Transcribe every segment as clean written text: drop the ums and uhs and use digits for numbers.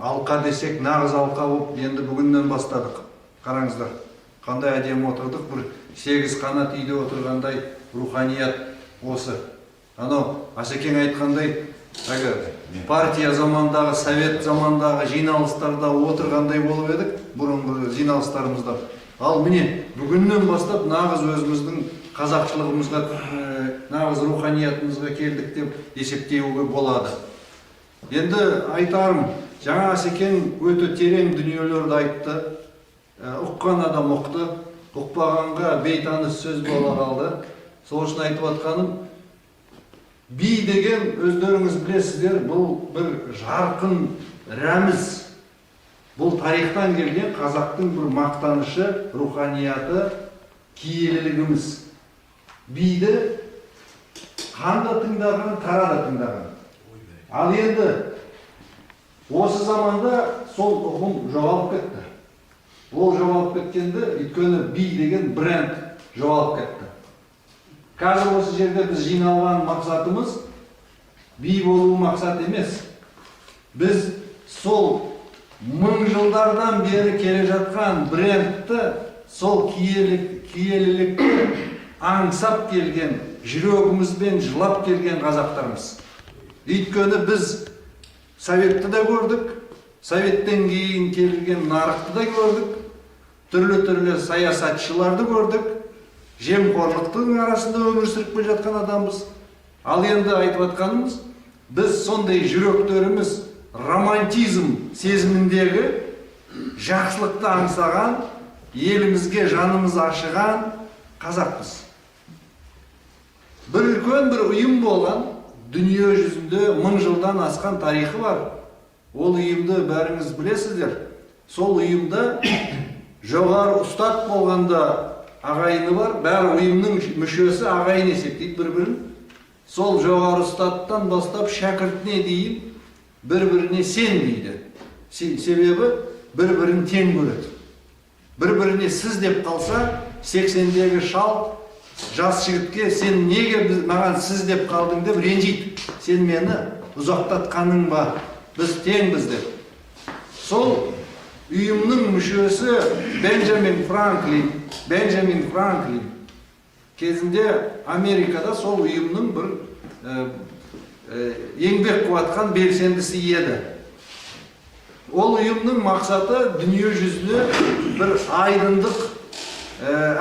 Алқа десек, нағыз алқа болып, енді бүгіннен бастадық. Қараңыздар, қандай әдемі отырдық, бір 8 қанат үйде отырғандай руханият осы. Анау Асекең айтқандай, партия замандағы, совет замандағы жиналыстарда отырғандай болып едік, бұрынғы жиналыстарымызда. Ал міне, бүгіннен бастап нағыз өзіміздің қазақшылығымызға, нағыз руханиятымызға келдік деп есептеуге болады. Енді айтарым, жаңа Асекең өте терең дүниелерді айтты, ұққан адам ұқты, ұқпағанға бейтаныс сөз бола қалды. Сол үшін айтып атқаным, би деген өздеріңіз білесіздер, бұл бір жарқын рәміз. Бұл тарихтан келген қазақтың бір мақтанышы, руханияты, киелілігіміз. Биді қанда тыңдаған, қара да тыңдаған. Ал енді осы заманда сол ұғым жоғалып кетті. Ол жоғалып кеткенде, өйткені би деген бренд жоғалып кетті. Қазір осы жерде біз жиналған мақсатымыз би болу мақсат емес. Біз сол 1000 жылдардан бері келе жатқан брендті, сол киелілікті аңсап келген, жүрегімізбен жылап келген қазақтармыз. Өйткені біз Советті да көрдік, Советтен кейін келген нарықты да көрдік, түрлі саясатшыларды көрдік, жемқорлықтың арасында өмір сүріп келе жатқан адамбыз. Ал енді айтып атқанымыз, біз сондай жүректеріміз романтизм сезіміндегі жақсылықты аңсаған, елімізге жанымыз ашыған қазақпыз. Бір үлкен бір ұйым болған, дүние жүзінде 1000 жылдан асқан тарихы бар. Ол ұйымды бәріңіз білесіздер. Сол ұйымда жоғары ұстат болғанда ағайыны бар. Бәрі ұйымның мүшесі ағайын есептейді бір-бірін. Сол жоғары ұстаттан бастап шәкіртіне дейін бір-біріне сен дейді. Себебі бір-бірін тең көреді. Бір-біріне сіз деп қалса, 80-дегі шал жас жігітке сен неге маған сіз деп қалдың деп ренжиді. Сен мені ұзақтатқаның ба? Біз теңбіз деп. Сол ұйымның мүшесі Бенджамин Франклин кезінде Америкада сол ұйымның бір еңбек қуатқан белсендісі еді. Ол ұйымның мақсаты дүние жүзіне бір айдындық,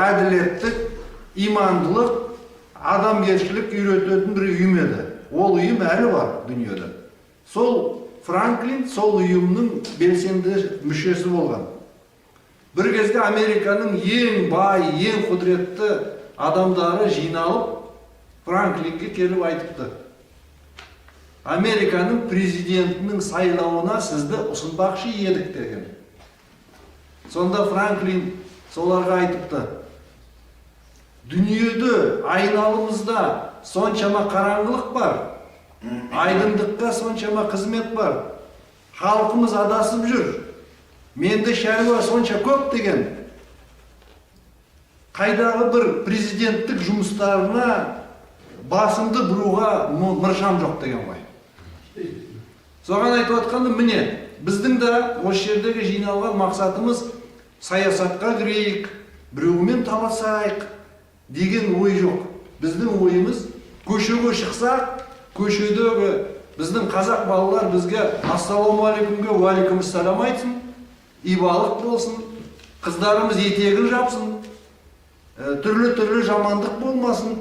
әділеттік, имандылық, адамгершілік үйрететін бір ұйым еді. Ол ұйым әлі бар дүниеде. Сол Франклин сол ұйымның белсенді мүшесі болған. Бір кезде Американың ең бай, ең құдіретті адамдары жиналып Франклинге келіп айтыпты: Американың президентінің сайлауына сізді ұсынбақшы едік деген. Сонда Франклин соларға айтыпты: дүниеде айналымызда соншама қараңғылық бар, айдындыққа соншама қызмет бар, халқымыз адасып жүр, менде шаруа сонша көп деген. Қайдағы бір президенттік жұмыстарына басымды бұруға мұршам жоқ деген ғой. Соған айтып отқанды, міне, біздің де осы жердегі жиналған мақсатымыз саясатқа кірейік, біреумен таласайық деген ой жоқ. Біздің ойымыз көшеге шықсақ, көшедегі біздің қазақ балалар бізге ассалаумағалейкумге уағалейкумассалам айтсын, ибалық болсын, қыздарымыз етегін жапсын, түрлі жамандық болмасын,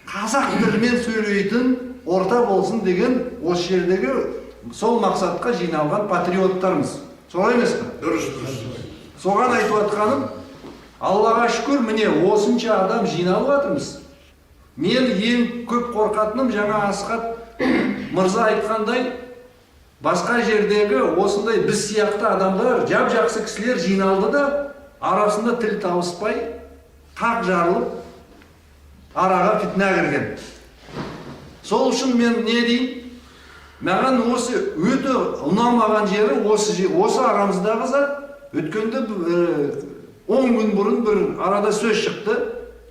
қазақ тілімен сөйлейтін орта болсын деген осы жердегі сол мақсатқа жиналған патриоттарымыз. Солай емес пе? Дұрыс. Соған айтып отқаным, Аллаға шүкір, міне осынша адам жиналып жатырмыз. Мен ең көп қорқатыным, жаңа Асқат мырза айтқандай, басқа жердегі осындай біз сияқты адамдар, жап-жақсы кісілер жиналды да, арасында тіл табыспай, қақ жарылып, араға фитна кірген. Сол үшін мен не дейін? Маған осы өте ұнамаған жері осы арамыздағы зат. Өткенде 10 күн бұрын бір арада сөз шықты.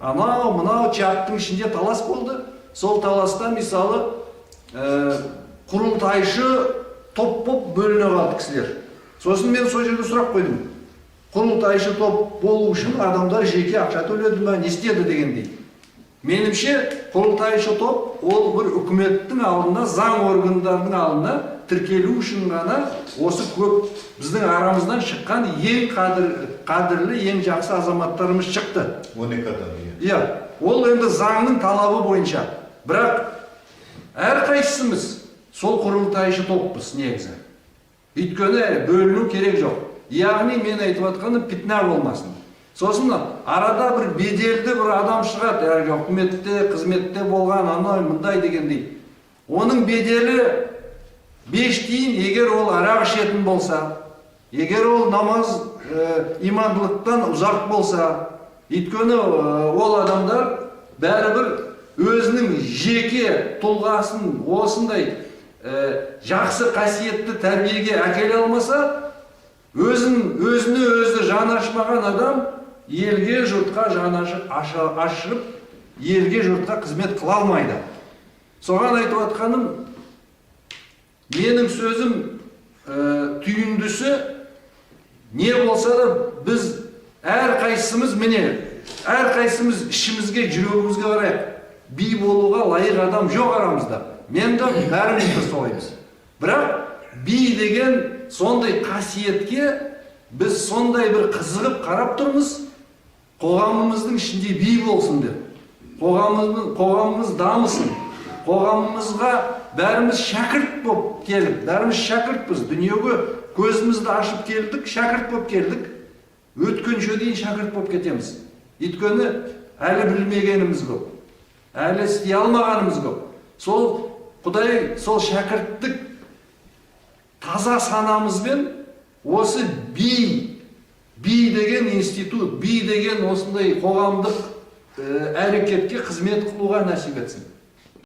Мынау чаттың ішінде талас болды. Сол таласта мысалы құрылтайшы топ болып бөліне қалды кісілер. Сосын мен сол жерде сұрақ қойдым. Құрылтайшы топ болу үшін адамдар жеке ақша төледі ме, не істеді дегендей. Менімше құрылтайшы топ ол бір үкіметтің алдына, заң органдарының алдына тіркелу үшін ғана осы көп біздің арамыздан шыққан ең қадірлі, ең жақсы азаматтарымыз шықты. 12 адам. Иә, ол енді заңның талабы бойынша. Бірақ әрқайсымыз сол құрылтайшы топпыз негізі. Өйткені бөліну керек жоқ. Яғни мен айтып жатқаным фитна болмасын. Сосын арада бір беделді бір адам шығады, үкіметте, қызметте болған анау мындай дегендей. Оның беделі 5 тиын, егер ол арақ ішетін болса, егер ол намаз имандылықтан ұзақ болса, өйткені ол адамдар бәрібір өзінің жеке тұлғасын осындай жақсы қасиетті тәрбиеге әкеле алмаса, өзіне өзі жаны ашымаған адам елге жұртқа жаны ашып, елге жұртқа қызмет қыла алмайды. Соған айтып жатқаным, менің сөзім түйіндісі не болса да біз әрқайсымыз ішімізге, жүрегімізге қарайық. Би болуға лайық адам жоқ арамызда. Мен де бәріміз бір солаймыз. Бірақ би деген сондай қасиетке біз сондай бір қызығып қарап тұрмыз, қоғамымыздың ішінде би болсын деп. Қоғамымыз дамысын. Қоғамымызға бәріміз шәкірт болып келіп, бәріміз шәкіртпіз. Дүниеге көзімізді ашып келдік, шәкірт болып келдік. Өткенше дейін шәкірт болып кетеміз. Өйткені әлі білмегеніміз көп. Әлі істей алмағанымыз көп. Сол Құдай сол шәкірттік таза санамызбен осы би деген институт, би деген осындай қоғамдық әрекетке қызмет қылуға нәсіп етсін.